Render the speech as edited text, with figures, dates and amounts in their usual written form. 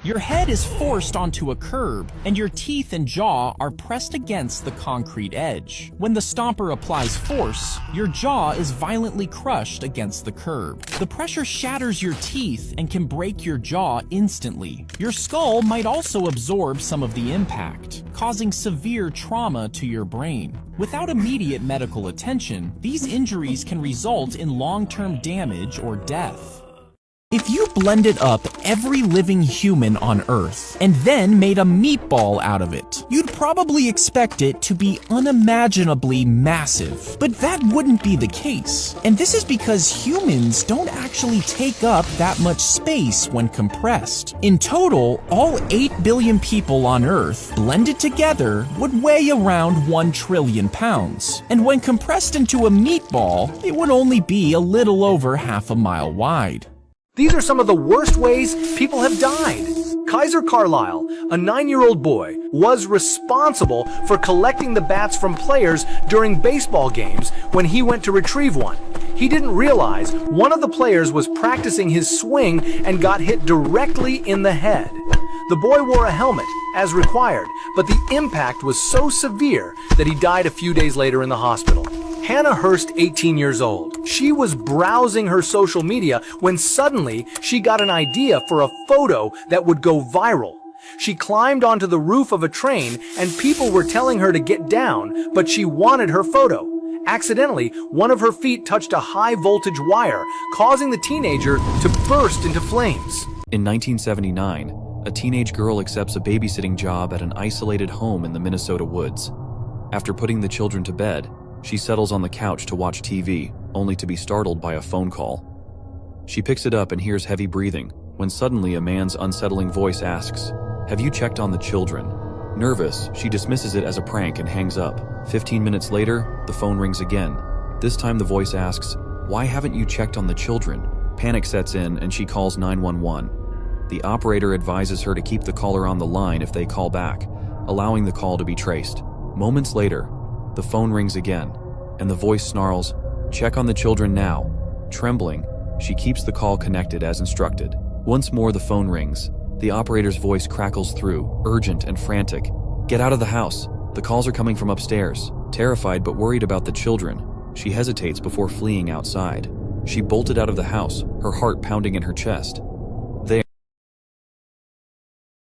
Your head is forced onto a curb, and your teeth and jaw are pressed against the concrete edge. When the stomper applies force, your jaw is violently crushed against the curb. The pressure shatters your teeth and can break your jaw instantly. Your skull might also absorb some of the impact, causing severe trauma to your brain. Without immediate medical attention, these injuries can result in long-term damage or death. If you blended up every living human on Earth and then made a meatball out of it, you'd probably expect it to be unimaginably massive. But that wouldn't be the case. And this is because humans don't actually take up that much space when compressed. In total, all 8 billion people on Earth blended together would weigh around 1 trillion pounds. And when compressed into a meatball, it would only be a little over half a mile wide. These are some of the worst ways people have died. Kaiser Carlisle, a 9-year-old boy, was responsible for collecting the bats from players during baseball games when he went to retrieve one. He didn't realize one of the players was practicing his swing and got hit directly in the head. The boy wore a helmet, as required, but the impact was so severe that he died a few days later in the hospital. Hannah Hurst, 18 years old. She was browsing her social media when suddenly she got an idea for a photo that would go viral. She climbed onto the roof of a train and people were telling her to get down, but she wanted her photo. Accidentally, one of her feet touched a high-voltage wire, causing the teenager to burst into flames. In 1979, a teenage girl accepts a babysitting job at an isolated home in the Minnesota woods. After putting the children to bed, she settles on the couch to watch TV, only to be startled by a phone call. She picks it up and hears heavy breathing, when suddenly a man's unsettling voice asks, "Have you checked on the children?" Nervous, she dismisses it as a prank and hangs up. 15 minutes later, the phone rings again. This time the voice asks, "Why haven't you checked on the children?" Panic sets in and she calls 911. The operator advises her to keep the caller on the line if they call back, allowing the call to be traced. Moments later, the phone rings again, and the voice snarls, "Check on the children now." Trembling, she keeps the call connected as instructed. Once more the phone rings. The operator's voice crackles through, urgent and frantic. "Get out of the house. The calls are coming from upstairs." Terrified but worried about the children, she hesitates before fleeing outside. She bolted out of the house, her heart pounding in her chest.